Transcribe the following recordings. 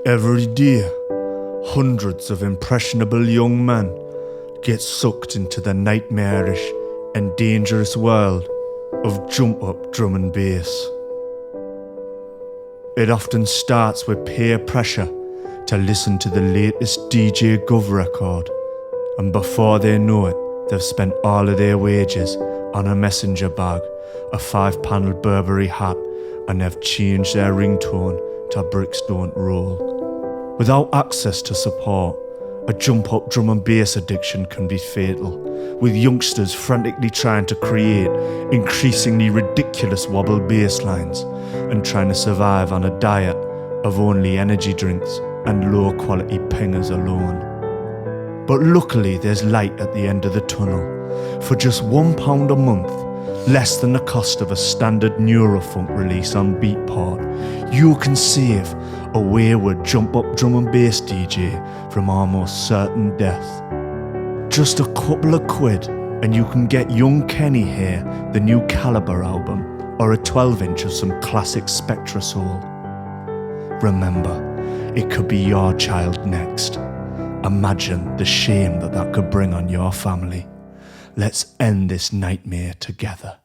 Every day, hundreds of impressionable young men get sucked into the nightmarish and dangerous world of jump-up drum and bass. It often starts with peer pressure to listen to the latest DJ Gov record, and before they know it, they've spent all of their wages on a messenger bag, a 5-panel Burberry hat, and they've changed their ringtone to Bricks Don't Roll. Without access to support, a jump-up drum and bass addiction can be fatal, with youngsters frantically trying to create increasingly ridiculous wobble bass lines and trying to survive on a diet of only energy drinks and low-quality pingers alone. But luckily there's light at the end of the tunnel. For just £1 a month, less than the cost of a standard Neurofunk release on Beatport, you can save a wayward jump-up drum and bass DJ from almost certain death. Just a couple of quid and you can get Young Kenny here, the new Calibre album, or a 12-inch of some classic Spectra Soul. Remember, it could be your child next. Imagine the shame that could bring on your family. Let's end this nightmare together.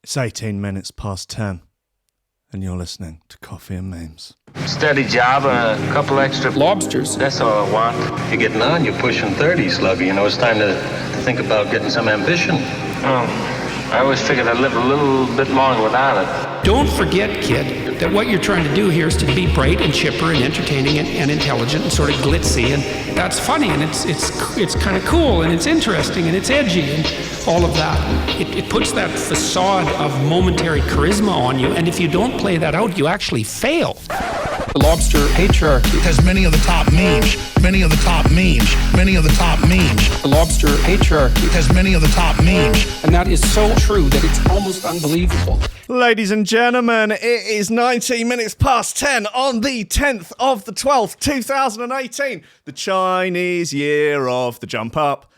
It's 18 minutes past 10. And you're listening to Coffee and Memes. Steady job, a couple extra lobsters. That's all I want. You're getting on, you're pushing 30, Sluggy. You know, it's time to think about getting some ambition. Oh, I always figured I'd live a little bit longer without it. Don't forget, kid, that what you're trying to do here is to be bright and chipper and entertaining and intelligent and sort of glitzy, and that's funny, and it's kind of cool, and it's interesting, and it's edgy, and all of that. It puts that facade of momentary charisma on you, and if you don't play that out, you actually fail. The lobster patriarchy has many of the top memes, many of the top memes, many of the top memes. The lobster patriarchy has many of the top memes. And that is so true that it's almost unbelievable. Ladies and gentlemen, it is 19 minutes past 10 on the 10th of the 12th, 2018, the Chinese year of the jump up.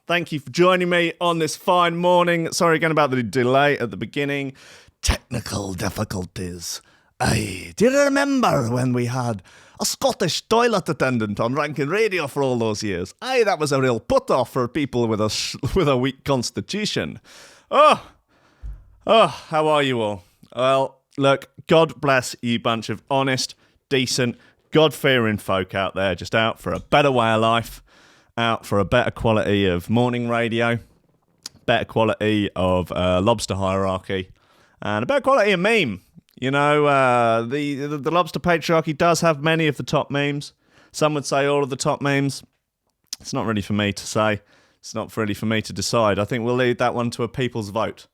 Thank you for joining me on this fine morning. Sorry again about the delay at the beginning. Technical difficulties. Do you remember when we had a Scottish toilet attendant on Rankin Radio for all those years? That was a real put-off for people with a weak constitution. How are you all? Well, look, God bless you bunch of honest, decent, God-fearing folk out there just out for a better way of life, out for a better quality of morning radio, better quality of lobster hierarchy, and a better quality of meme. You know, the lobster patriarchy does have many of the top memes. Some would say all of the top memes. It's not really for me to say. It's not really for me to decide. I think we'll leave that one to a people's vote,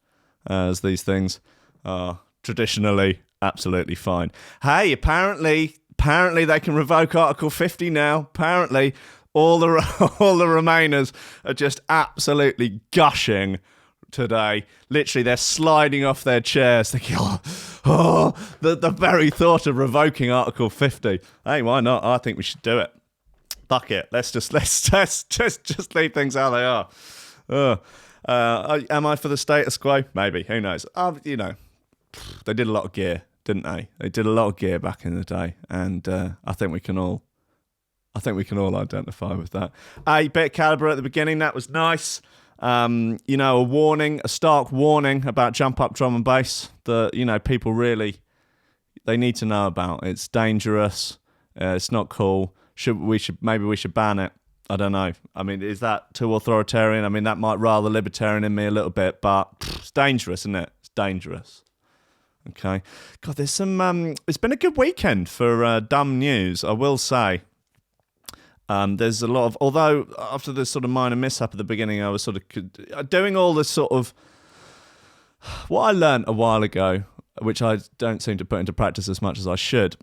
as these things are traditionally absolutely fine. Hey, apparently they can revoke Article 50 now. Apparently, all the Remainers are just absolutely gushing today. Literally, they're sliding off their chairs thinking, the very thought of revoking Article 50. Hey, why not? I think we should do it. Fuck it. Let's just leave things how they are. Am I for the status quo? Maybe. Who knows? You know, they did a lot of gear, didn't they? They did a lot of gear back in the day, and I think we can all identify with that. A bit of calibre at the beginning. That was nice. You know, a stark warning about jump up drum and bass that, you know, people really, they need to know about. It's dangerous. It's not cool. Maybe we should ban it. I don't know. I mean, is that too authoritarian? I mean, that might rile the libertarian in me a little bit, but it's dangerous, isn't it? It's dangerous. Okay. God, there's some, it's been a good weekend for dumb news, I will say. There's a lot of, although after this sort of minor mishap at the beginning, I was sort of doing all this sort of, what I learned a while ago, which I don't seem to put into practice as much as I should,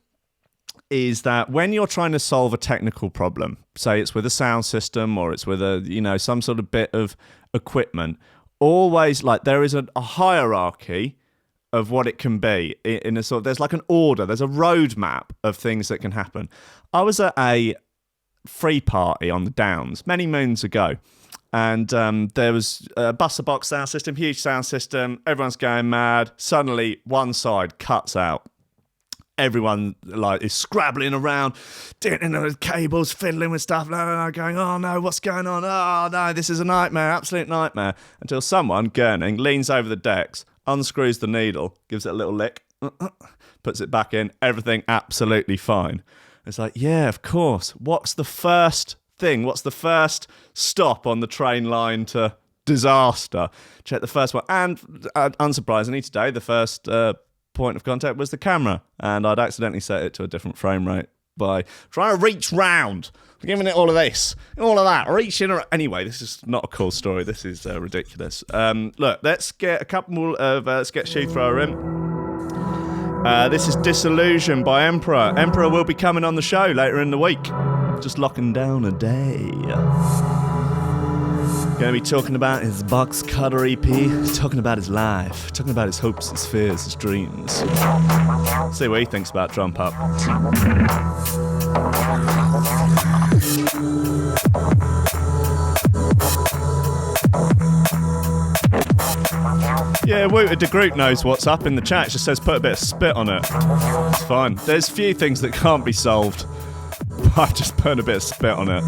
is that when you're trying to solve a technical problem, say it's with a sound system or it's with some sort of bit of equipment, always like there is a hierarchy of what it can be in a sort of, there's like an order, there's a roadmap of things that can happen. I was at a free party on the Downs many moons ago, and there was a Buster Box sound system, huge sound system, everyone's going mad. Suddenly one side cuts out everyone like is scrabbling around, doing the cables, fiddling with stuff, going, oh no, what's going on? Oh no, this is a nightmare, absolute nightmare. Until someone, gurning, leans over the decks, unscrews the needle, gives it a little lick, puts it back in, everything absolutely fine. It's like, yeah, of course. What's the first thing? What's the first stop on the train line to disaster? Check the first one. And unsurprisingly today, the first point of contact was the camera. And I'd accidentally set it to a different frame rate by trying to reach round, giving it all of this, all of that, reaching around. Anyway, this is not a cool story. This is ridiculous. Look, let's get a couple of, let's get Shoe Thrower in. This is Disillusion by Emperor. Emperor will be coming on the show later in the week. Just locking down a day. Going to be talking about his box cutter EP. Talking about his life. Talking about his hopes, his fears, his dreams. See what he thinks about Jump Up. Yeah, Wouter de Groot knows what's up in the chat. Just says put a bit of spit on it. It's fine. There's few things that can't be solved. I've just put a bit of spit on it.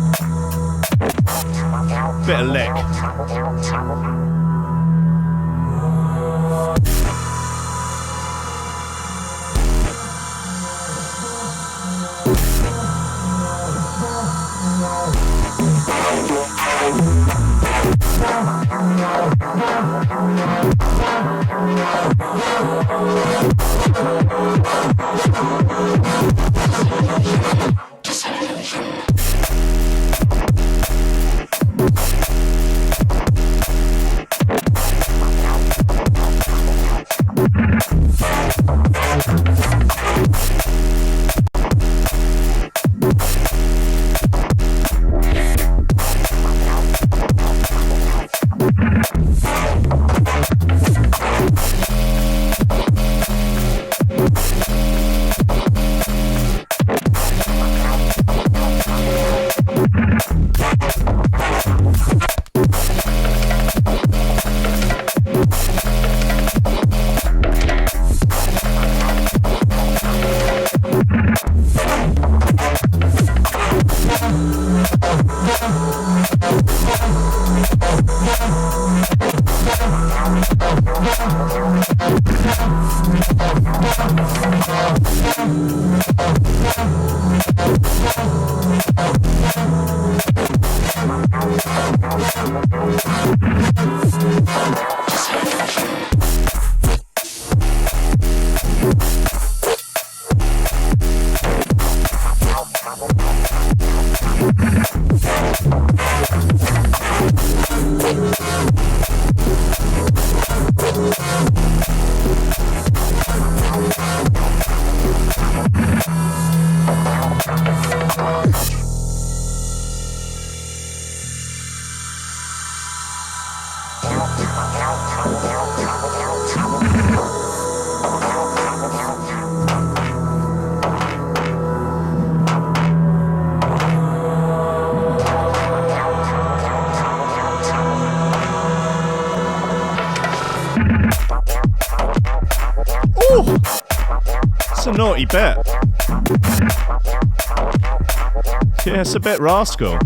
Bit of lick. Naughty bit. Yeah, it's a bit rascal.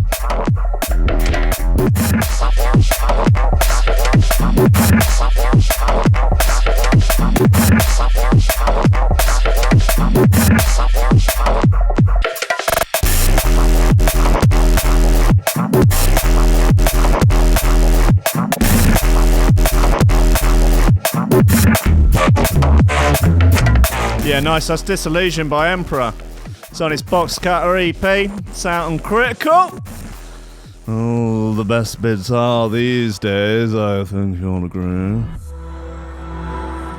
Yeah, nice. That's Disillusion by Emperor. It's on his Box Cutter EP. It's out on Critical. Oh, the best bits are these days, I think you'll agree.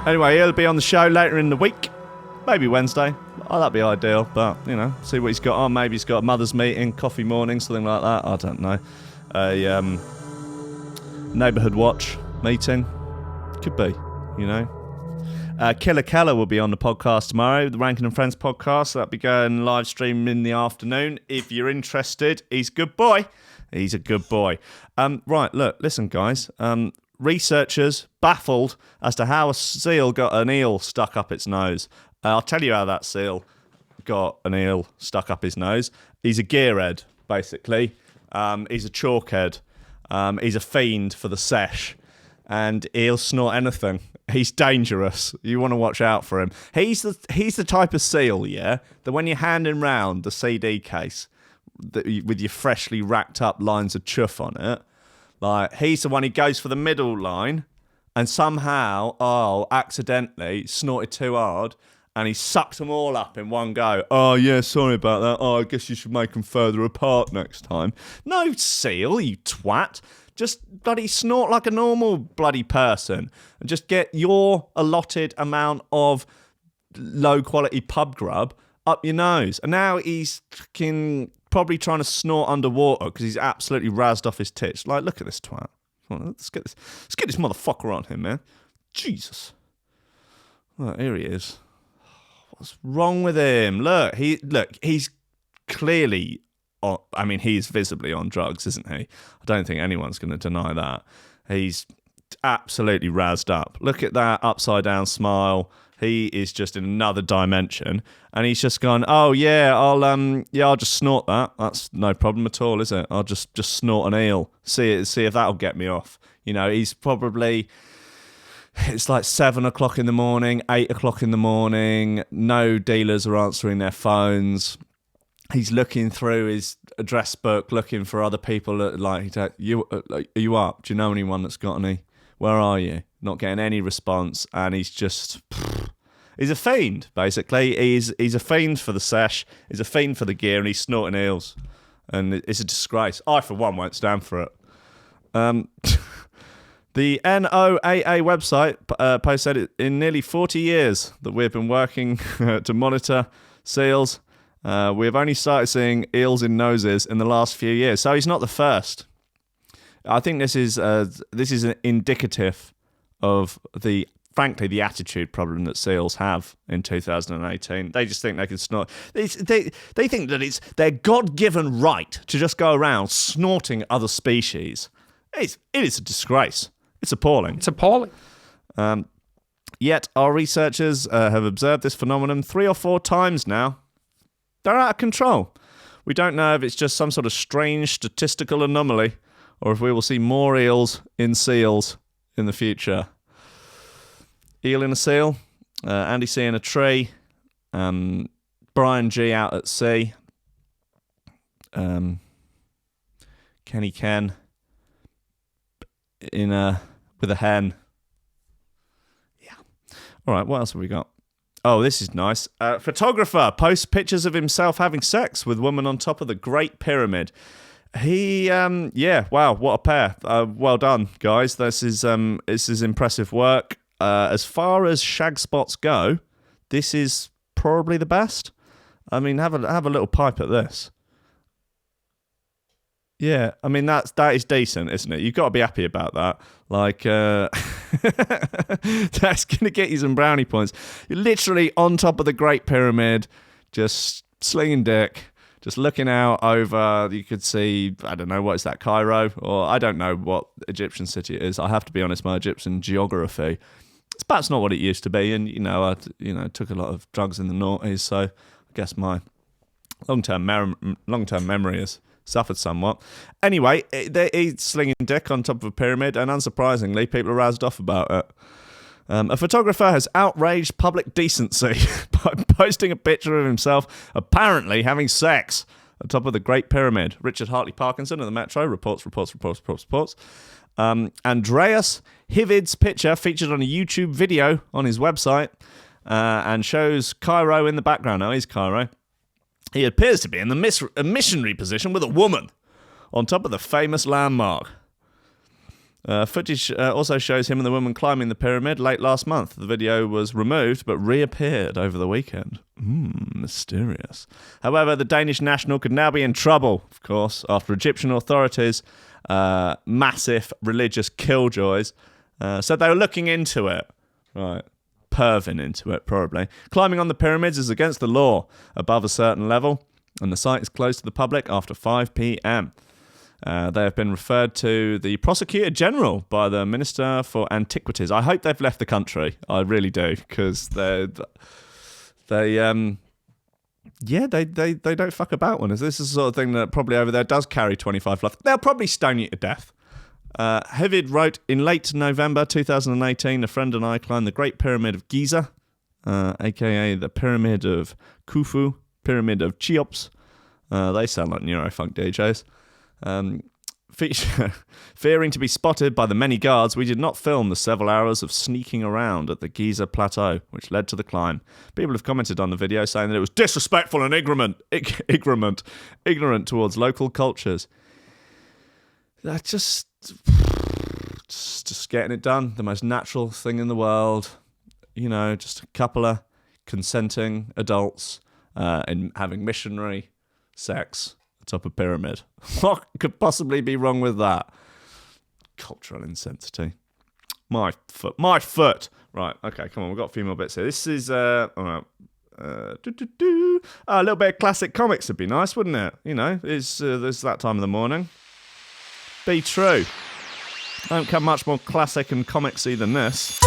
Anyway, he'll be on the show later in the week. Maybe Wednesday. Oh, that'd be ideal, but, you know, see what he's got on. Maybe he's got a mother's meeting, coffee morning, something like that. I don't know. A neighbourhood watch meeting. Could be, you know. Killer Keller will be on the podcast tomorrow, the Rankin and Friends podcast. That'll be going live stream in the afternoon. If you're interested, he's a good boy. He's a good boy. Right, look, listen, guys. Researchers baffled as to how a seal got an eel stuck up its nose. I'll tell you how that seal got an eel stuck up his nose. He's a gearhead, basically. He's a chalkhead. He's a fiend for the sesh. And he'll snort anything. He's dangerous. You want to watch out for him. He's the type of seal, yeah, that when you're handing round the CD case with your freshly racked up lines of chuff on it, like, he's the one who goes for the middle line and somehow, accidentally snorted too hard and he sucked them all up in one go. Oh, yeah, sorry about that. Oh, I guess you should make them further apart next time. No, seal, you twat. Just bloody snort like a normal bloody person and just get your allotted amount of low-quality pub grub up your nose. And now he's probably trying to snort underwater because he's absolutely razzed off his tits. Like, look at this twat. Let's get this motherfucker on him, man. Jesus. Well, here he is. What's wrong with him? Look, he's clearly... he's visibly on drugs, isn't he? I don't think anyone's going to deny that. He's absolutely razzed up. Look at that upside down smile. He is just in another dimension, and he's just gone, oh yeah, I'll just snort that. That's no problem at all, is it? I'll just snort an eel. See if that'll get me off. You know, he's probably... It's like 7 o'clock in the morning, 8 o'clock in the morning. No dealers are answering their phones. He's looking through his address book, looking for other people. Are you up? Do you know anyone that's got any? Where are you? Not getting any response, and he's just... He's a fiend, basically. He's a fiend for the sesh. He's a fiend for the gear, and he's snorting eels. And it's a disgrace. I, for one, won't stand for it. The NOAA website posted it in nearly 40 years that we've been working to monitor seals. We've only started seeing eels in noses in the last few years, so he's not the first. I think this is indicative of the attitude problem that seals have in 2018. They just think they can snort. They think that it's their God-given right to just go around snorting other species. It is a disgrace. It's appalling. It's appalling. Yet our researchers have observed this phenomenon 3 or 4 times now. They're out of control. We don't know if it's just some sort of strange statistical anomaly or if we will see more eels in seals in the future. Eel in a seal, Andy C in a tree, Brian G out at sea, Kenny Ken with a hen. Yeah. All right, what else have we got? Oh, this is nice. Photographer posts pictures of himself having sex with woman on top of the Great Pyramid. Wow, what a pair. Well done, guys. This is impressive work. As far as shag spots go, this is probably the best. I mean, have a little pipe at this. Yeah, I mean, that is decent, isn't it? You've got to be happy about that. Like, that's going to get you some brownie points. You're literally on top of the Great Pyramid, just slinging dick, just looking out over. You could see, I don't know, what is that, Cairo? Or I don't know what Egyptian city it is. I have to be honest, my Egyptian geography, it's perhaps not what it used to be. And, I took a lot of drugs in the noughties, so I guess my long-term memory is suffered somewhat. Anyway, he's slinging dick on top of a pyramid, and unsurprisingly, people are razzed off about it. A photographer has outraged public decency by posting a picture of himself apparently having sex on top of the Great Pyramid. Richard Hartley Parkinson of the Metro reports. Andreas Hivid's picture featured on a YouTube video on his website and shows Cairo in the background. Now, he's Cairo. He appears to be in a missionary position with a woman on top of the famous landmark. Footage also shows him and the woman climbing the pyramid late last month. The video was removed but reappeared over the weekend. Mysterious. However, the Danish national could now be in trouble, of course, after Egyptian authorities, massive religious killjoys, said they were looking into it. Right. Perving into it, probably. Climbing on the pyramids is against the law above a certain level, and the site is closed to the public after 5 p.m. They have been referred to the Prosecutor General by the Minister for Antiquities. I hope they've left the country. I really do, because they don't fuck about one. This is the sort of thing that probably over there does carry 25 life. They'll probably stone you to death. Hevid wrote, in late November 2018, a friend and I climbed the Great Pyramid of Giza, aka the Pyramid of Khufu, Pyramid of Cheops. They sound like Neurofunk DJs. Fearing to be spotted by the many guards, we did not film the several hours of sneaking around at the Giza Plateau, which led to the climb. People have commented on the video saying that it was disrespectful and ignorant towards local cultures. That's just getting it done. The most natural thing in the world. You know, just a couple of consenting adults and having missionary sex atop a pyramid. What could possibly be wrong with that? Cultural insensitivity. My foot. Right, okay, come on, we've got a few more bits here. This is, all right. A little bit of classic comics would be nice, wouldn't it? You know, there's that time of the morning. Be true. Don't come much more classic and comicsy than this.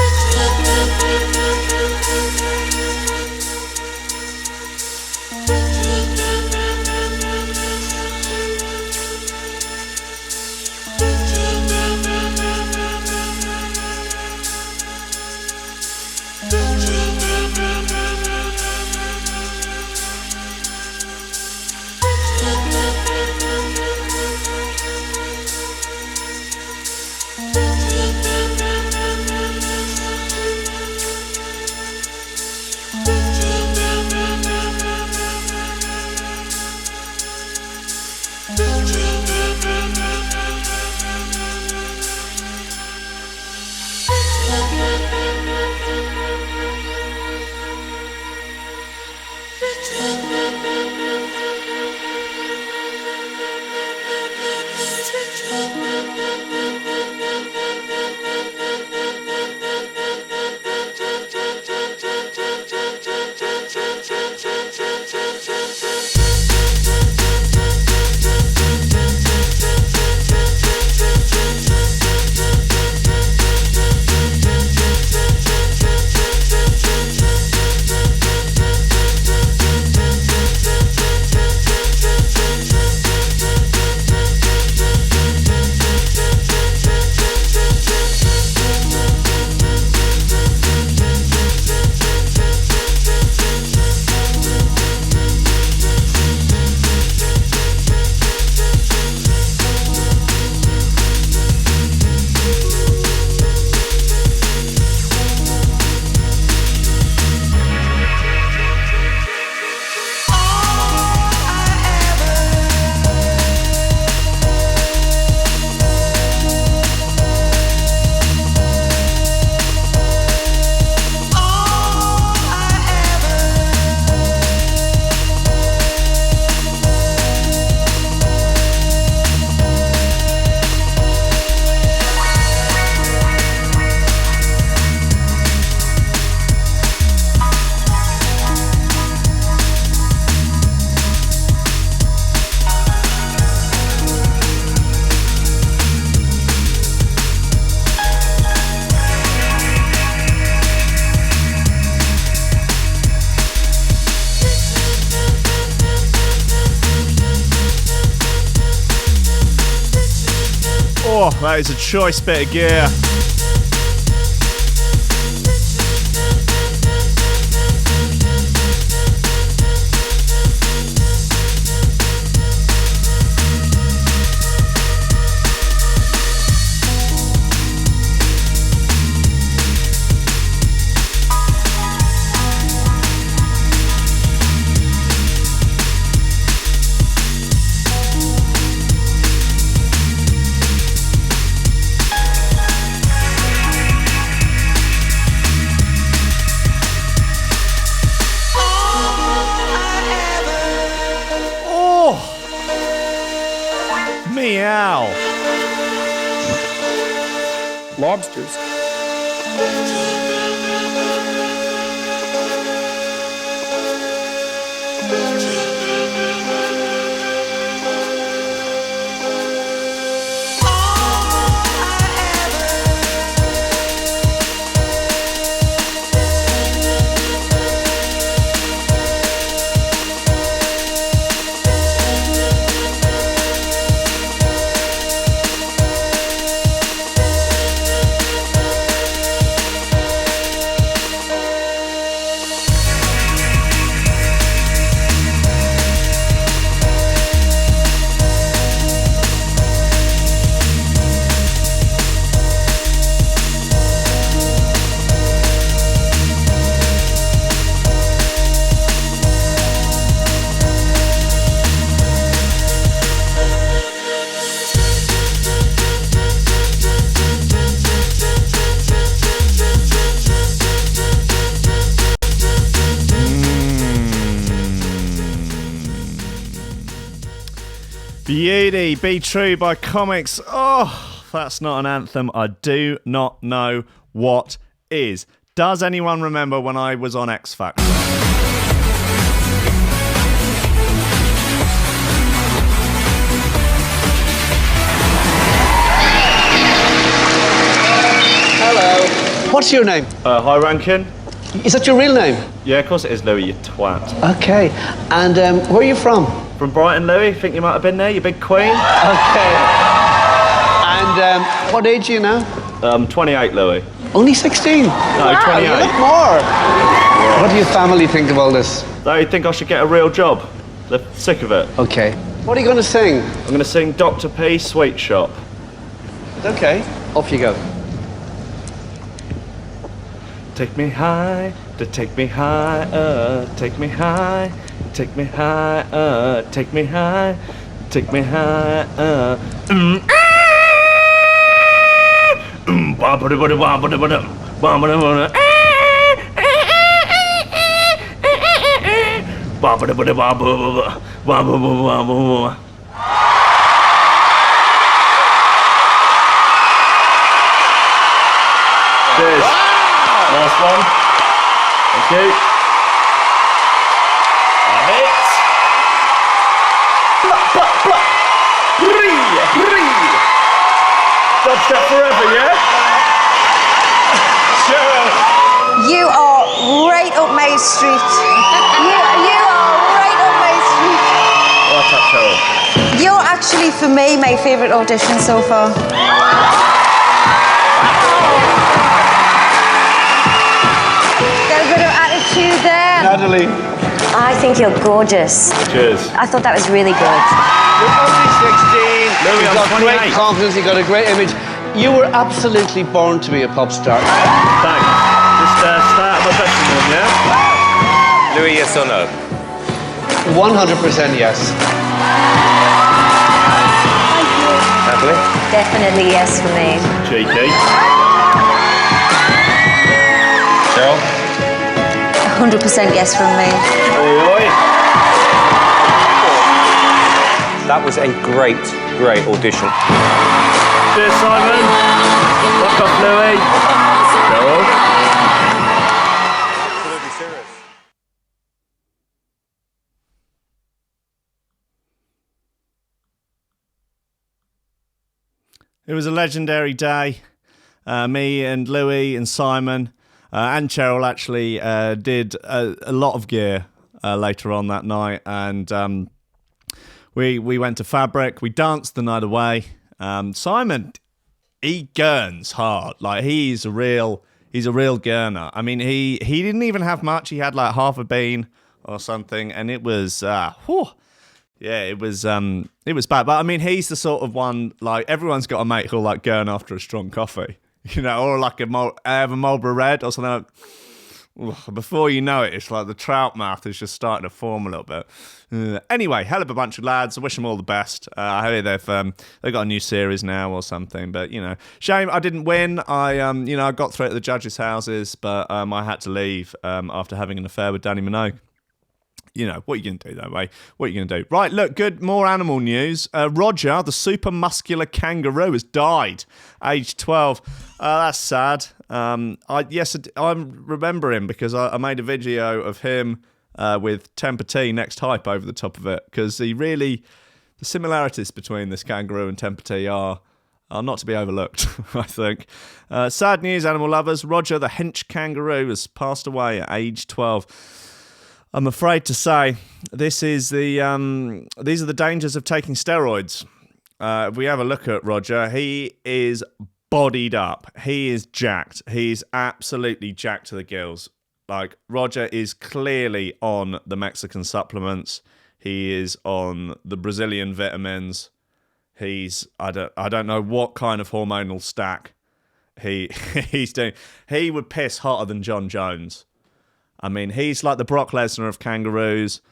Oh, that is a choice bit of gear. Meow. Lobsters. Beauty, Be True by Comics. Oh, that's not an anthem. I do not know what is. Does anyone remember when I was on X Factor? Hello. What's your name? Hi, Rankin. Is that your real name? Yeah, of course it is, Louis, you twat. Okay. And where are you from? From Brighton, Louis. Think you might have been there, you big queen. Okay. And what age are you now? 28, Louis. Only 16? No, wow, 28. You look more. Yeah. What do your family think of all this? They think I should get a real job. They're sick of it. Okay. What are you going to sing? I'm going to sing Dr. P, Sweet Shop. Okay. Off you go. Take me high, take me high, take me high, take me high, take me high, take me high, Cheers. Last one. Thank you. A hit. Dodge that forever, yeah? Sure. You are right up my street. You are right up my street. What's up, Cheryl? You're actually, for me, my favourite audition so far. Got a bit of attitude there. Natalie. I think you're gorgeous. Cheers. I thought that was really good. You're only 16. Louis, You've I'm got 28. great confidence. You've got a great image. You were absolutely born to be a pop star. Thanks. Just start my question one, yeah? Louis, yes or no? 100% yes. Natalie? Definitely yes for me. Cheeky. Cheryl? 100% yes from me. Oi, oi. That was a great, great audition. Cheers, Simon. Fuck off, Louis. Cheryl. Absolutely serious. It was a legendary day. Me and Louis and Simon and Cheryl actually did a lot of gear later on that night, and we went to Fabric. We danced the night away. Simon, he gurns hard. Like he's a real gurner. I mean, he didn't even have much. He had like half a bean or something, and it was yeah, it was bad. But I mean, he's the sort of one, like everyone's got a mate who'll like gurn after a strong coffee, you know, or like have a Marlboro Red or something like. Before you know it, it's like the trout mouth is just starting to form a little bit. Anyway, hell of a bunch of lads. I wish them all the best. I hear they've got a new series now or something. But you know, shame I didn't win. I got through at the judges' houses, but I had to leave after having an affair with Danny Minogue. You know, what are you going to do, though, mate? What are you going to do? Right, look, good, more animal news. Roger, the super muscular kangaroo, has died, aged 12. That's sad. I remember him because I made a video of him with Temper T next hype over the top of it, because the similarities between this kangaroo and Temper T are not to be overlooked, I think. Sad news, animal lovers. Roger, the hench kangaroo, has passed away at age 12. I'm afraid to say these are the dangers of taking steroids. If we have a look at Roger, he is bodied up. He is jacked. He's absolutely jacked to the gills. Like, Roger is clearly on the Mexican supplements. He is on the Brazilian vitamins. He's I don't know what kind of hormonal stack he's doing. He would piss hotter than John Jones. I mean, he's like the Brock Lesnar of kangaroos.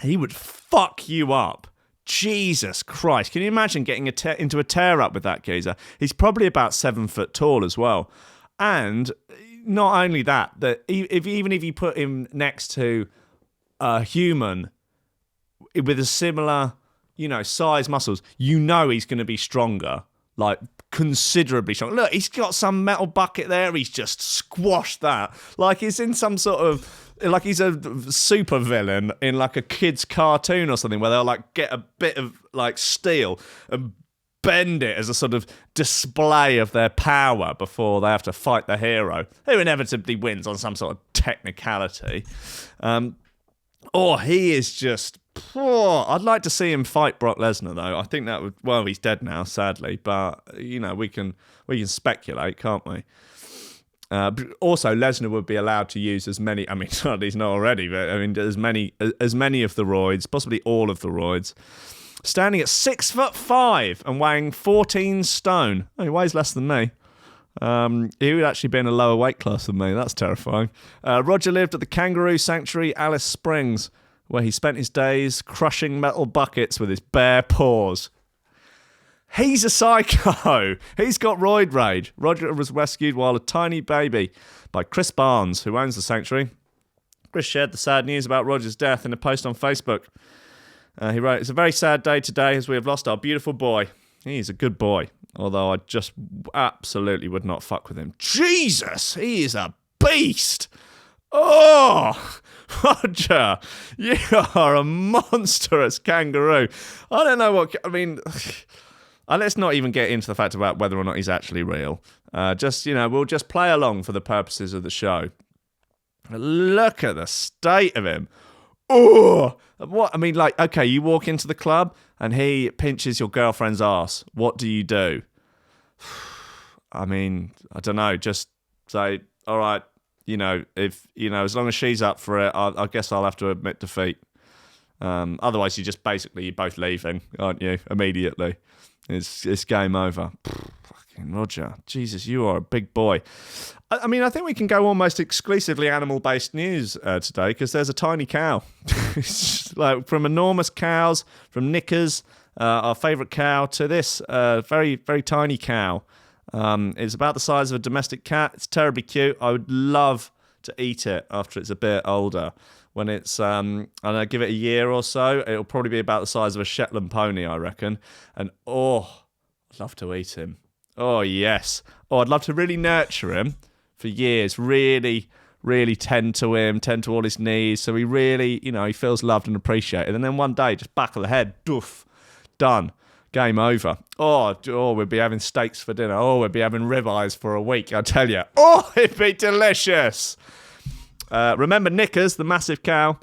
He would fuck you up. Jesus Christ. Can you imagine getting into a tear-up with that geezer? He's probably about 7 foot tall as well. And not only that even if you put him next to a human with a similar size, muscles, he's going to be stronger, like considerably stronger. Look, he's got some metal bucket there. He's just squashed that. Like he's in some sort of, like he's a super villain in like a kid's cartoon or something where they'll like get a bit of like steel and bend it as a sort of display of their power before they have to fight the hero, who inevitably wins on some sort of technicality. He is just... I'd like to see him fight Brock Lesnar, though. I think that would... Well, he's dead now, sadly, but, we can speculate, can't we? But also, Lesnar would be allowed to use as many... I mean, he's not already, but as many of the roids, possibly all of the roids. Standing at 6'5" and weighing 14 stone. Oh, he weighs less than me. He would actually be in a lower weight class than me. That's terrifying. Roger lived at the Kangaroo Sanctuary, Alice Springs, where he spent his days crushing metal buckets with his bare paws. He's a psycho. He's got roid rage. Roger was rescued while a tiny baby by Chris Barnes, who owns the sanctuary. Chris shared the sad news about Roger's death in a post on Facebook. He wrote, "It's a very sad day today as we have lost our beautiful boy. He's a good boy, although I just absolutely would not fuck with him. Jesus, he is a beast. Oh, Roger, you are a monstrous kangaroo." I don't know what... I mean, let's not even get into the fact about whether or not he's actually real. We'll just play along for the purposes of the show. Look at the state of him. Oh, what? I mean, like, okay, you walk into the club and he pinches your girlfriend's ass. What do you do? I mean, I don't know. Just say, all right, if, as long as she's up for it, I guess I'll have to admit defeat. Otherwise, you both leaving, aren't you? Immediately. It's game over. Fucking Roger. Jesus, you are a big boy. I mean, I think we can go almost exclusively animal-based news today because there's a tiny cow. It's like from enormous cows, from Knickers, our favourite cow, to this very, very tiny cow. It's about the size of a domestic cat. It's terribly cute. I would love to eat it after it's a bit older. When it's, give it a year or so, it'll probably be about the size of a Shetland pony, I reckon. And, I'd love to eat him. Oh, yes. I'd love to really nurture him for years, really, really tend to him, tend to all his needs, so he really, he feels loved and appreciated. And then one day, just back of the head, doof, done, game over. We'd be having steaks for dinner. We'd be having ribeyes for a week, I tell you. It'd be delicious. Remember Knickers, the massive cow?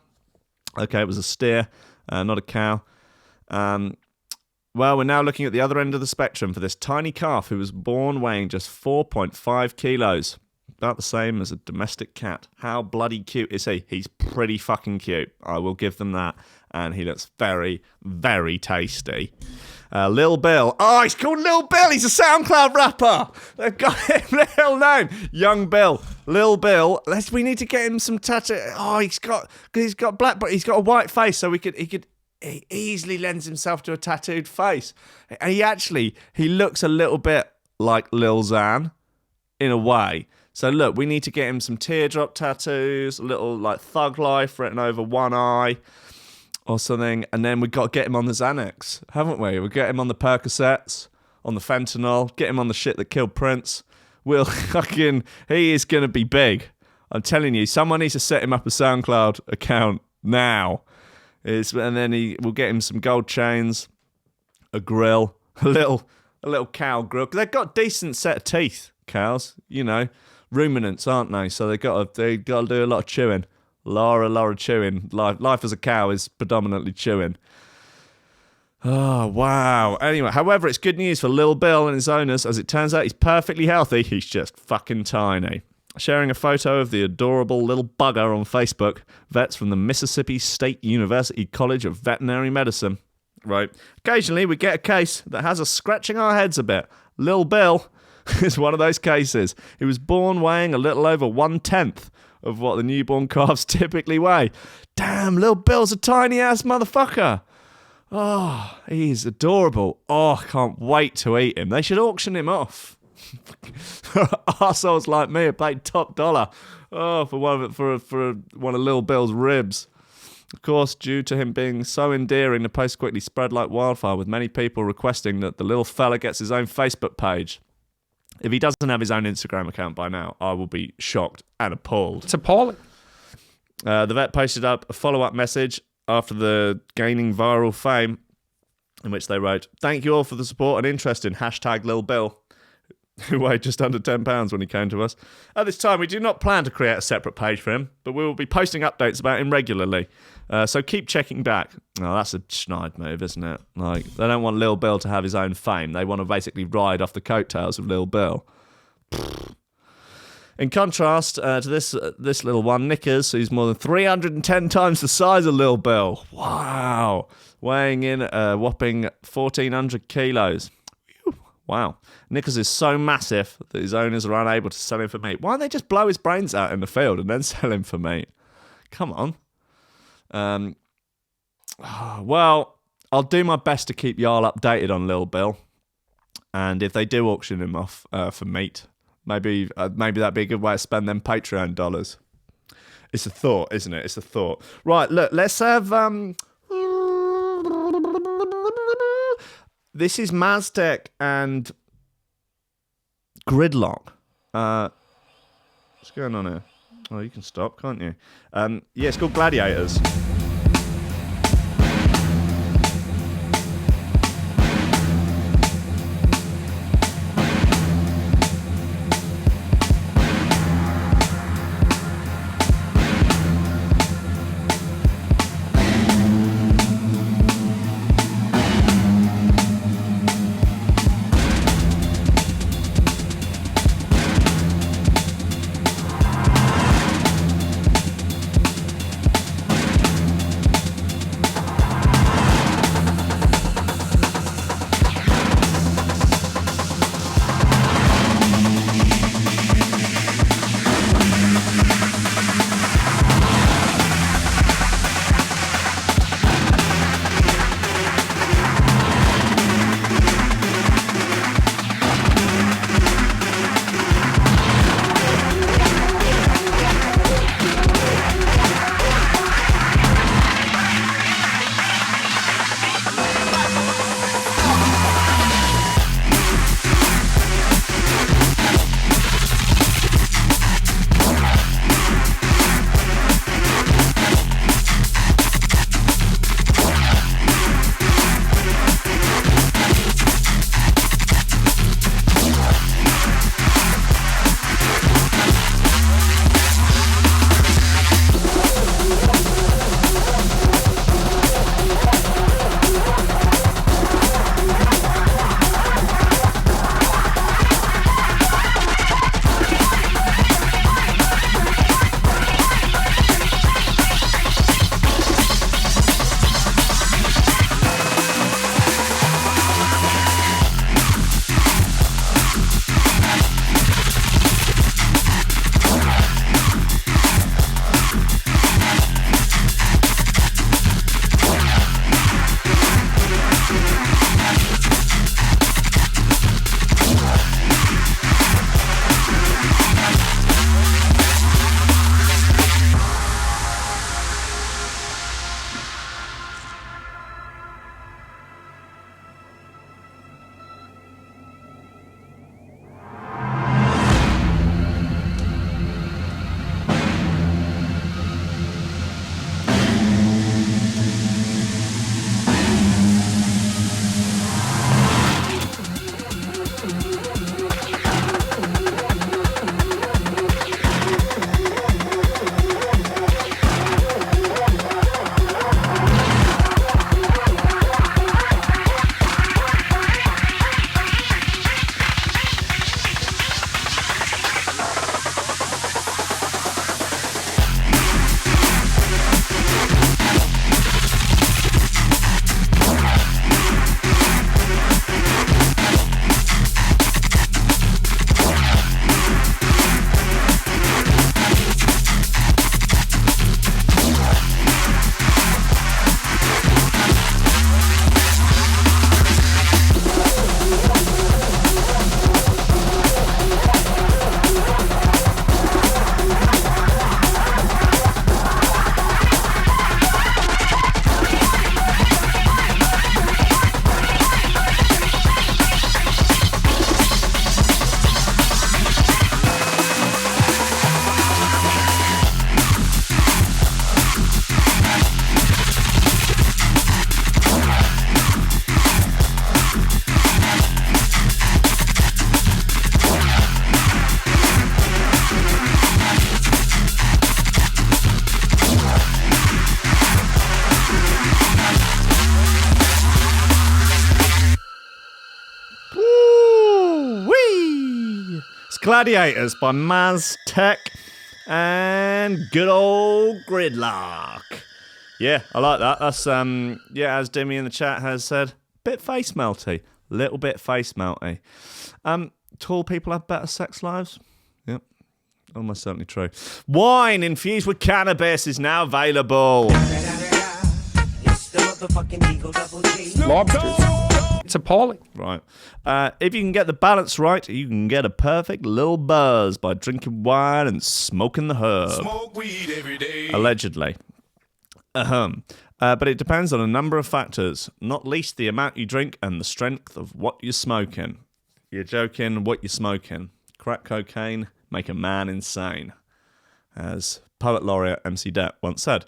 Okay, it was a steer, not a cow. Well, we're now looking at the other end of the spectrum for this tiny calf who was born weighing just 4.5 kilos. About the same as a domestic cat. How bloody cute is he? He's pretty fucking cute. I will give them that. And he looks very, very tasty. Lil Bill. He's called Lil Bill. He's a SoundCloud rapper. They've got him little name. Young Bill. Lil Bill. We need to get him some tattoo. He's got black, but he's got a white face, so he easily lends himself to a tattooed face. And he looks a little bit like Lil Xan in a way. So look, we need to get him some teardrop tattoos, a little like Thug Life written over one eye or something. And then we've got to get him on the Xanax, haven't we? We'll get him on the Percocets, on the fentanyl, get him on the shit that killed Prince. He is going to be big. I'm telling you, someone needs to set him up a SoundCloud account now. And then we'll get him some gold chains, a grill, a little cow grill. Because they've got a decent set of teeth, cows, ruminants, aren't they? So they got to do a lot of chewing. A lot of chewing. Life as a cow is predominantly chewing. Oh, wow. Anyway, however, it's good news for Lil Bill and his owners. As it turns out, he's perfectly healthy. He's just fucking tiny. Sharing a photo of the adorable little bugger on Facebook, vets from the Mississippi State University College of Veterinary Medicine. Right. Occasionally, we get a case that has us scratching our heads a bit. Lil Bill is one of those cases. He was born weighing a little over 1/10 of what the newborn calves typically weigh. Damn, Lil Bill's a tiny-ass motherfucker. He's adorable. I can't wait to eat him. They should auction him off. Arseholes like me are paid top dollar for one of Lil Bill's ribs. Of course, due to him being so endearing, the post quickly spread like wildfire, with many people requesting that the little fella gets his own Facebook page. If he doesn't have his own Instagram account by now, I will be shocked and appalled. It's appalling. The vet posted up a follow-up message after the gaining viral fame, in which they wrote, "Thank you all for the support and interest in #LilBill," who weighed just under 10 pounds when he came to us. At this time, we do not plan to create a separate page for him, but we will be posting updates about him regularly. So keep checking back. Oh, that's a schneid move, isn't it? Like, they don't want Lil Bill to have his own fame. They want to basically ride off the coattails of Lil Bill. In contrast to this little one, Knickers, who's more than 310 times the size of Lil Bill. Wow. Weighing in a whopping 1,400 kilos. Wow. Knickers is so massive that his owners are unable to sell him for meat. Why don't they just blow his brains out in the field and then sell him for meat? Come on. Well, I'll do my best to keep y'all updated on Lil Bill. And if they do auction him off for meat, maybe that'd be a good way to spend them Patreon dollars. It's a thought, isn't it? It's a thought. Right, look, let's have... This is Maztek and Gridlock. What's going on here? Oh, you can stop, can't you? Yeah, it's called Gladiators. Gladiators by Maz Tech and good old Gridlock. Yeah, I like that. That's, as Dimmy in the chat has said, bit face melty. Little bit face melty. Tall people have better sex lives? Yep, almost certainly true. Wine infused with cannabis is now available. Lobsters. It's appalling. Right. If you can get the balance right, you can get a perfect little buzz by drinking wine and smoking the herb. Smoke weed every day. Allegedly. But it depends on a number of factors, not least the amount you drink and the strength of what you're smoking. You're joking, what you're smoking. Crack cocaine make a man insane, as poet laureate MC Det once said.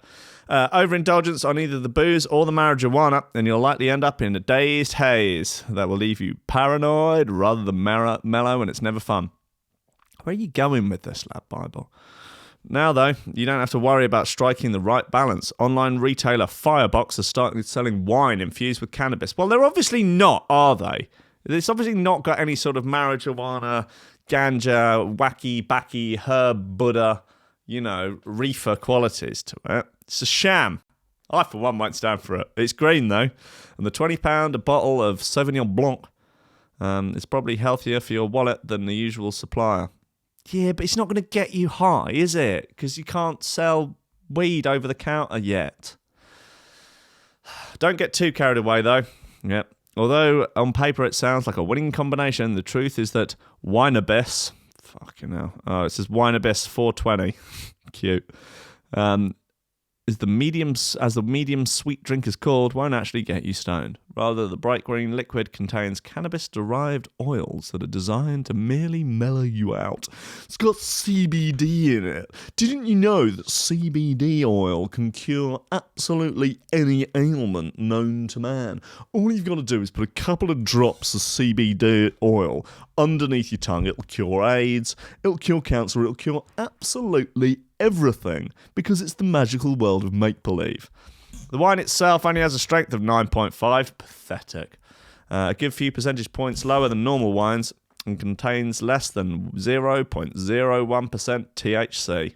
Overindulgence on either the booze or the marijuana, and you'll likely end up in a dazed haze that will leave you paranoid rather than mellow, and it's never fun. Where are you going with this, Lad Bible? Now, though, you don't have to worry about striking the right balance. Online retailer Firebox has started selling wine infused with cannabis. Well, they're obviously not, are they? It's obviously not got any sort of marijuana, ganja, wacky-backy, herb, Buddha, reefer qualities to it. It's a sham. I, for one, won't stand for it. It's green, though. And the £20 a bottle of Sauvignon Blanc is probably healthier for your wallet than the usual supplier. Yeah, but it's not going to get you high, is it? Because you can't sell weed over the counter yet. Don't get too carried away, though. Yep. Although on paper it sounds like a winning combination, the truth is that Wineabyss, fucking hell, it says Wineabyss 420, cute, is the medium sweet drink is called, won't actually get you stoned. Rather, the bright green liquid contains cannabis-derived oils that are designed to merely mellow you out. It's got CBD in it. Didn't you know that CBD oil can cure absolutely any ailment known to man? All you've got to do is put a couple of drops of CBD oil underneath your tongue. It'll cure AIDS, it'll cure cancer, it'll cure absolutely everything, because it's the magical world of make-believe. The wine itself only has a strength of 9.5. Pathetic. A good few percentage points lower than normal wines and contains less than 0.01% THC.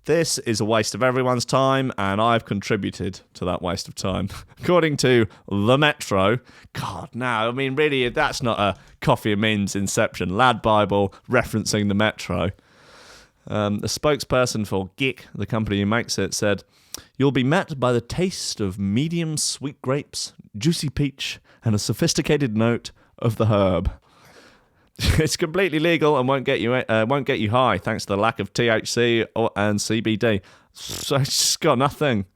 This is a waste of everyone's time, and I've contributed to that waste of time. According to The Metro, God, no, I mean, really, that's not a Coffee and Means Inception. Lad Bible referencing The Metro. A spokesperson for GIC, the company who makes it, said, "You'll be met by the taste of medium sweet grapes, juicy peach, and a sophisticated note of the herb." It's completely legal and won't get you high thanks to the lack of THC and CBD. So it's just got nothing.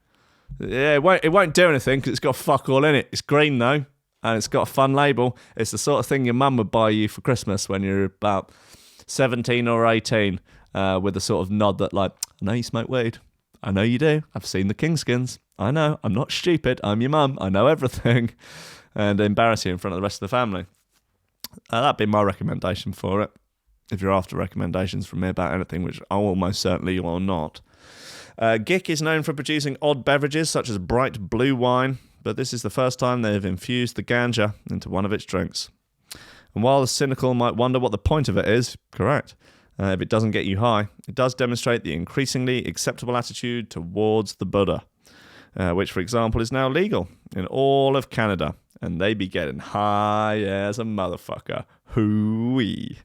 Yeah, it won't do anything because it's got fuck all in it. It's green though, and it's got a fun label. It's the sort of thing your mum would buy you for Christmas when you're about 17 or 18. With a sort of nod that, like, I know you smoke weed. I know you do. I've seen the Kingskins. I know. I'm not stupid. I'm your mum. I know everything. And embarrass you in front of the rest of the family. That'd be my recommendation for it. If you're after recommendations from me about anything, which I almost certainly will not. GIC is known for producing odd beverages, such as bright blue wine, but this is the first time they've infused the ganja into one of its drinks. And while the cynical might wonder what the point of it is, correct. If it doesn't get you high, it does demonstrate the increasingly acceptable attitude towards the Buddha, which, for example, is now legal in all of Canada, and they be getting high as a motherfucker. Hoo-wee.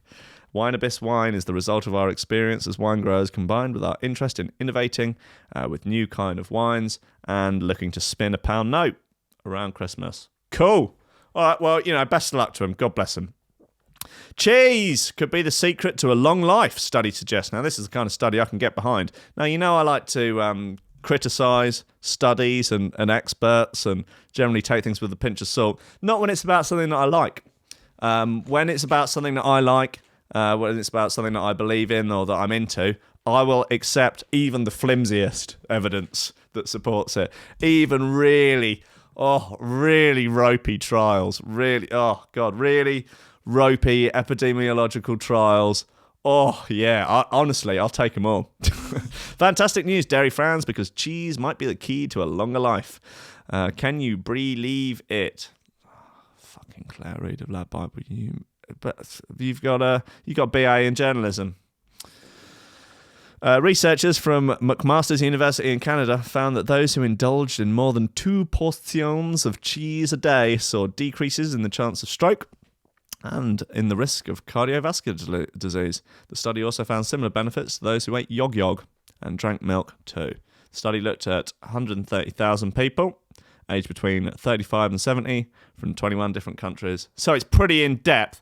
Wineabyss wine is the result of our experience as wine growers, combined with our interest in innovating with new kind of wines and looking to spin a pound note around Christmas. Cool. All right, well, best of luck to him. God bless him. Cheese could be the secret to a long life, study suggests. Now, this is the kind of study I can get behind. Now, I like to criticise studies and experts and generally take things with a pinch of salt. Not when it's about something that I like. When it's about something that I like, when it's about something that I believe in or that I'm into, I will accept even the flimsiest evidence that supports it. Even really ropey trials. Really ropey epidemiological trials. Oh, yeah, honestly, I'll take them all. Fantastic news, dairy fans, because cheese might be the key to a longer life. Can you believe it? Fucking Claire Reid of Lad Bible, you but you've got BA in journalism. Researchers from McMaster's University in Canada found that those who indulged in more than 2 portions of cheese a day saw decreases in the chance of stroke and in the risk of cardiovascular disease. The study also found similar benefits to those who ate yog and drank milk too. The study looked at 130,000 people aged between 35 and 70 from 21 different countries. So it's pretty in-depth.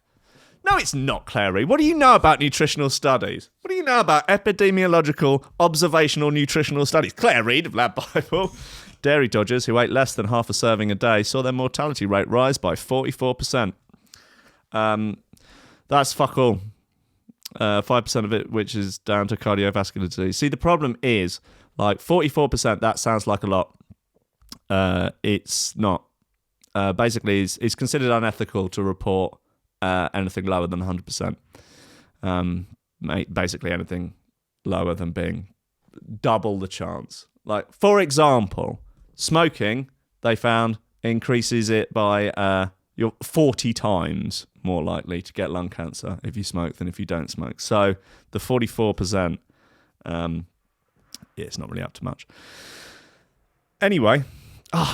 No, it's not, Clary. What do you know about nutritional studies? What do you know about epidemiological, observational nutritional studies? Claire Reid of Lab Bible. Dairy dodgers who ate less than half a serving a day saw their mortality rate rise by 44%. That's fuck all. 5% of it, which is down to cardiovascular disease. See, the problem is, like, 44%, that sounds like a lot. It's not. Basically, it's considered unethical to report anything lower than 100%. Basically, anything lower than being double the chance. Like, for example, smoking, they found, increases it by you're 40 times more likely to get lung cancer if you smoke than if you don't smoke. So the 44%, it's not really up to much. Anyway,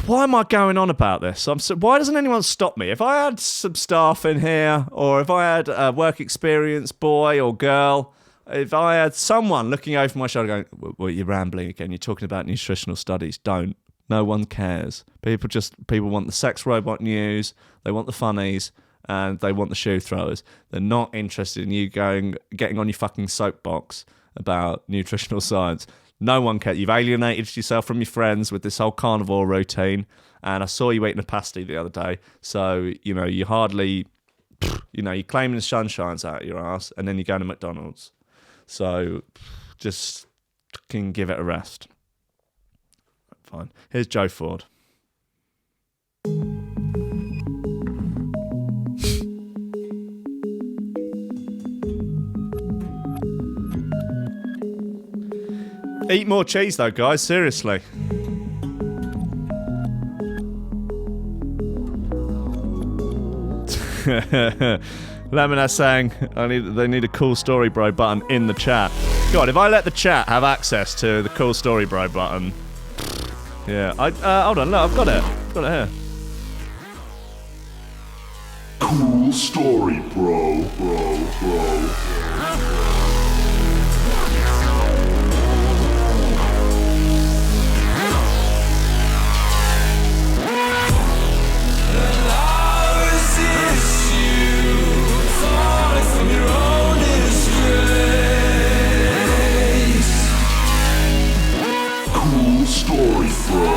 why am I going on about this? Why doesn't anyone stop me? If I had some staff in here, or if I had a work experience boy or girl, if I had someone looking over my shoulder going, well, you're rambling again, you're talking about nutritional studies. Don't. No one cares. People want the sex robot news, they want the funnies, and they want the shoe throwers. They're not interested in you getting on your fucking soapbox about nutritional science. No one cares. You've alienated yourself from your friends with this whole carnivore routine, and I saw you eating a pasty the other day, so, you hardly, you're claiming the sun shines out of your ass, and then you're going to McDonald's. So, just fucking give it a rest. Fine. Here's Joe Ford. Eat more cheese, though, guys. Seriously. Lemonade saying they need a cool story bro button in the chat. God, if I let the chat have access to the cool story bro button, yeah. Hold on, look, I've got it. Got it here. Cool story, bro. Story, bro.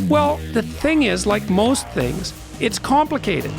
Well, the thing is, like most things, it's complicated.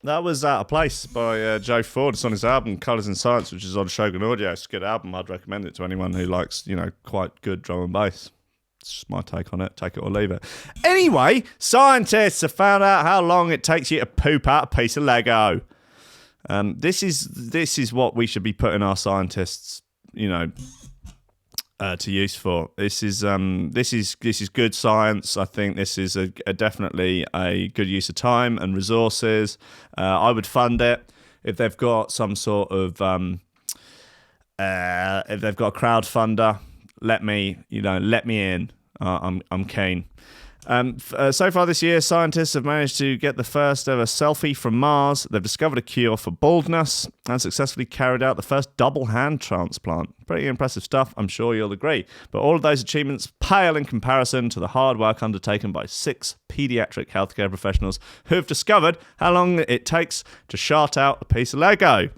That was Out of Place by Joe Ford. It's on his album Colours in Science, which is on Shogun Audio. It's a good album. I'd recommend it to anyone who likes, quite good drum and bass. It's just my take on it. Take it or leave it. Anyway, scientists have found out how long it takes you to poop out a piece of Lego. This is what we should be putting our scientists, to use for. This is good science. I think this is definitely a good use of time and resources. I would fund it if they've got some sort of if they've got a crowdfunder. Let me in. I'm keen. So far this year, scientists have managed to get the first ever selfie from Mars. They've discovered a cure for baldness and successfully carried out the first double hand transplant. Pretty impressive stuff, I'm sure you'll agree. But all of those achievements pale in comparison to the hard work undertaken by 6 paediatric healthcare professionals who have discovered how long it takes to shart out a piece of Lego.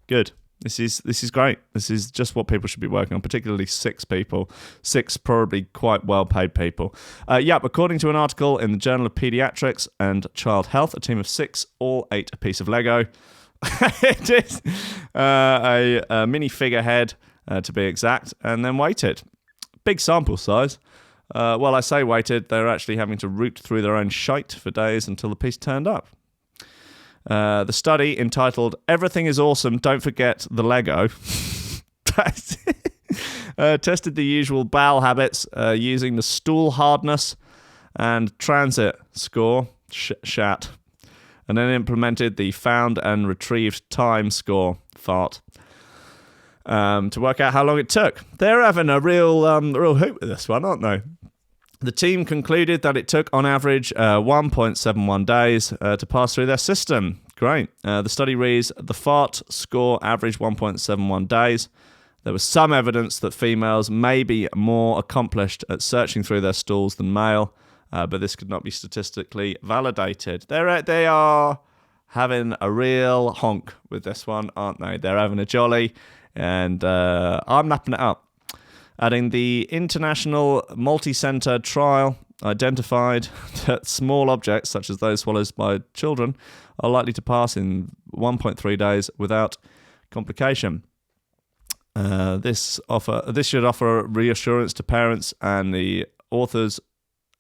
Good. This is great. This is just what people should be working on, particularly 6 people. 6 probably quite well-paid people. According to an article in the Journal of Pediatrics and Child Health, a team of 6 all ate a piece of Lego. It is a mini figurehead, to be exact, and then waited. Big sample size. I say waited, they're actually having to root through their own shite for days until the piece turned up. The study, entitled "Everything is Awesome, Don't Forget the Lego," tested the usual bowel habits using the stool hardness and transit score, shat, and then implemented the found and retrieved time score, fart, to work out how long it took. They're having a real hoot with this one, aren't they? The team concluded that it took, on average, 1.71 days to pass through their system. Great. The study reads, the fart score averaged 1.71 days. There was some evidence that females may be more accomplished at searching through their stools than male, but this could not be statistically validated. They are having a real honk with this one, aren't they? They're having a jolly, and I'm lapping it up. Adding the international multi-centre trial identified that small objects, such as those swallowed by children, are likely to pass in 1.3 days without complication. This should offer reassurance to parents, and the authors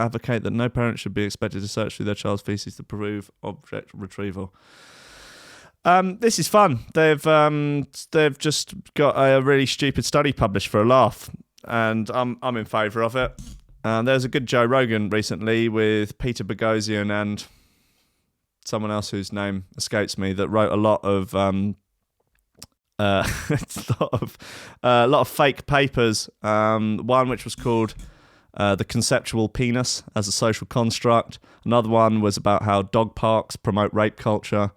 advocate that no parent should be expected to search through their child's feces to prove object retrieval. This is fun. They've just got a really stupid study published for a laugh, and I'm in favour of it. There's a good Joe Rogan recently with Peter Boghossian and someone else whose name escapes me that wrote a lot of a lot of fake papers. One which was called The Conceptual Penis as a Social Construct. Another one was about how dog parks promote rape culture.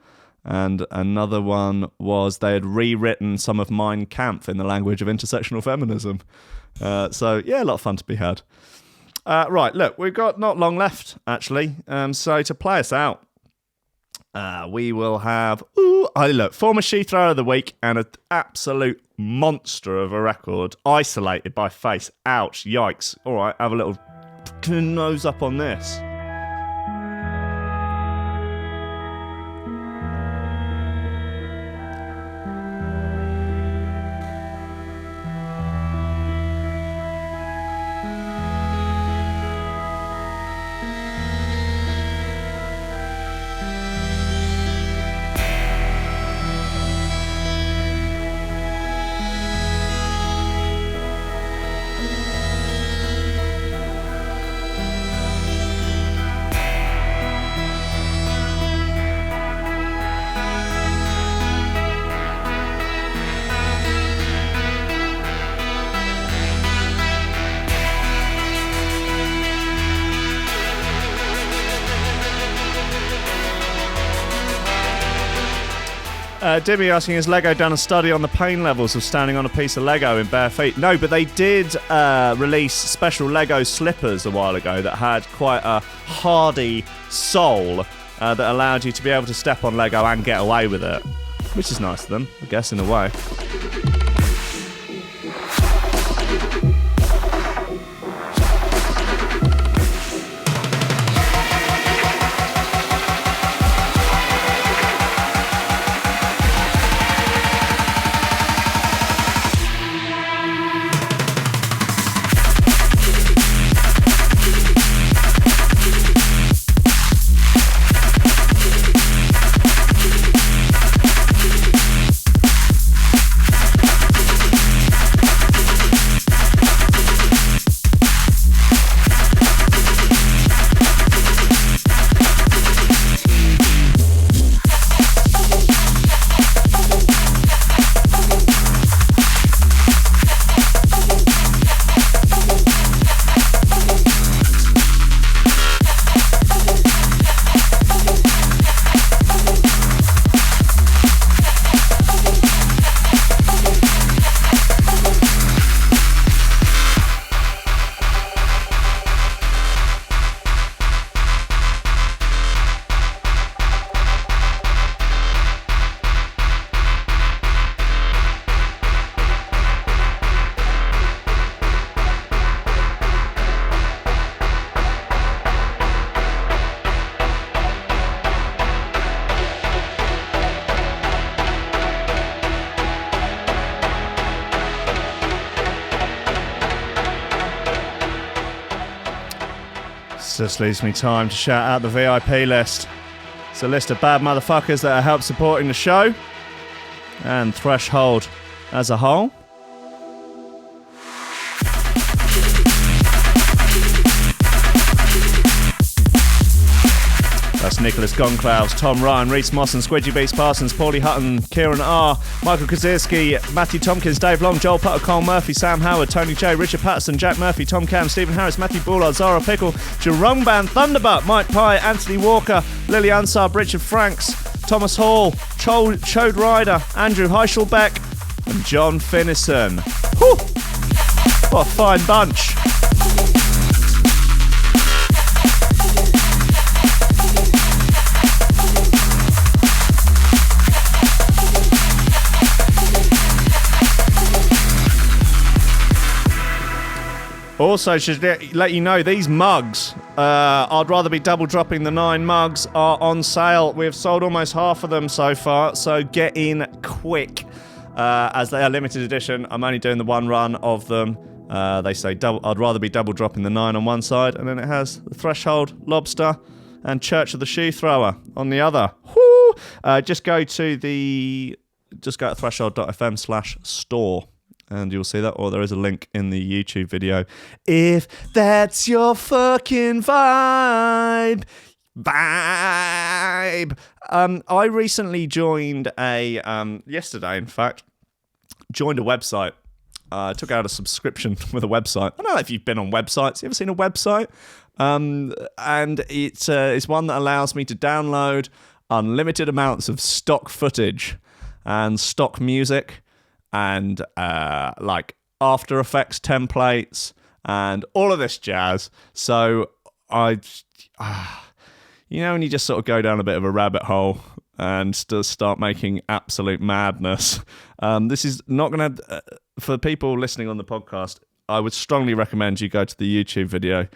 And another one was they had rewritten some of Mein Kampf in the language of intersectional feminism. So, yeah, a lot of fun to be had. Right, look, we've got not long left, actually. So to play us out, we will have, former she thrower of the week and an absolute monster of a record, Isolated by Face. Ouch, yikes. All right, have a little nose up on this. Dibby asking, has Lego done a study on the pain levels of standing on a piece of Lego in bare feet? No, but they did release special Lego slippers a while ago that had quite a hardy sole that allowed you to be able to step on Lego and get away with it, which is nice of them, I guess, in a way. Just leaves me time to shout out the VIP list. It's a list of bad motherfuckers that have helped supporting the show and Threshold as a whole. That's Nicholas Goncalves, Tom Ryan, Reece Mosson, Squidgy Beats Parsons, Pauly Hutton, Ciarán R, Michael Kedzierski, Matthew Tomkins, Dave Long, Joel Putter, Colm Murphy, Sam Howard, Tony J, Richard Patterson, Jack Murphy, Tom Camm, Stephen Harris, Matthieu Boulard, Zara Pickle, Jeroen Van Thunderbutt, Mike Pye, Anthony Walker, Lily Unsub, Richard Franks, Thomas Hall, Chode Ryder, Andrew Heichelbech, and John Finnison. Whew! What a fine bunch. Also, should let you know, these mugs, I'd rather be double dropping the 9 mugs, are on sale. We've sold almost half of them so far, so get in quick. As they are limited edition, I'm only doing the one run of them. They say I'd rather be double dropping the 9 on one side, and then it has the Threshold, Lobster, and Church of the Shoe Thrower on the other. Woo! Just go to threshold.fm/store. And you'll see that, or there is a link in the YouTube video. If that's your fucking vibe. I recently joined yesterday, in fact, joined a website. Took out a subscription with a website. I don't know if you've been on websites. You ever seen a website? And it's one that allows me to download unlimited amounts of stock footage and stock music. And like After Effects templates and all of this jazz. So when you just sort of go down a bit of a rabbit hole and start making absolute madness. This is not going to, for people listening on the podcast, I would strongly recommend you go to the YouTube video,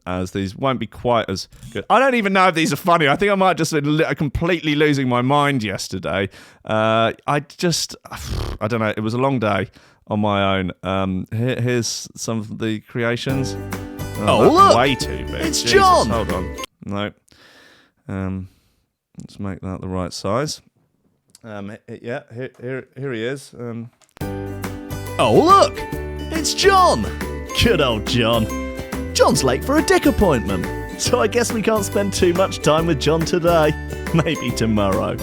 as these won't be quite as good. I don't even know if these are funny. I think I might just been completely losing my mind yesterday. I don't know. It was a long day on my own. Here's some of the creations. Oh, look! Way too big. It's Jesus. John! Hold on. No. Let's make that the right size. Yeah, here he is. Oh, look! It's John! Good old John. John's late for a dick appointment, so I guess we can't spend too much time with John today. Maybe tomorrow.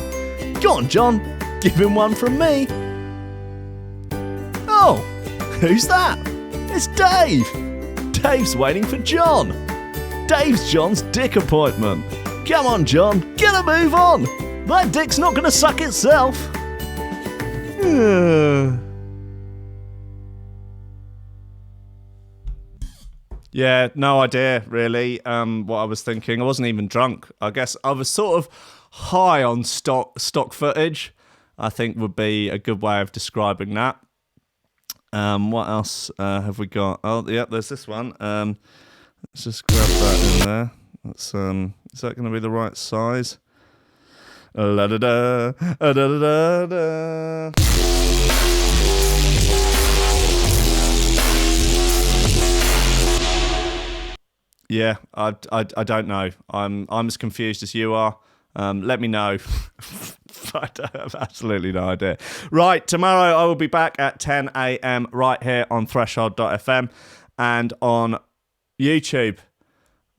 Go on, John. Give him one from me. Oh, who's that? It's Dave. Dave's waiting for John. Dave's John's dick appointment. Come on, John. Get a move on. That dick's not going to suck itself. Yeah, no idea, really, what I was thinking. I wasn't even drunk. I guess I was sort of high on stock footage, I think would be a good way of describing that. What else have we got? Oh, yeah, there's this one. Let's just grab that in there. That's, is that going to be the right size? Yeah, I don't know. I'm as confused as you are. Let me know. I have absolutely no idea. Right, tomorrow I will be back at 10 a.m. right here on Threshold.fm and on YouTube.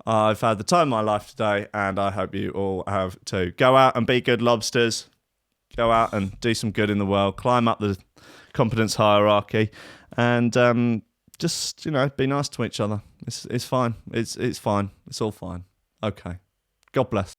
I've had the time of my life today, and I hope you all have too. Go out and be good lobsters. Go out and do some good in the world. Climb up the competence hierarchy, and just be nice to each other. It's fine. It's fine. It's all fine. Okay. God bless.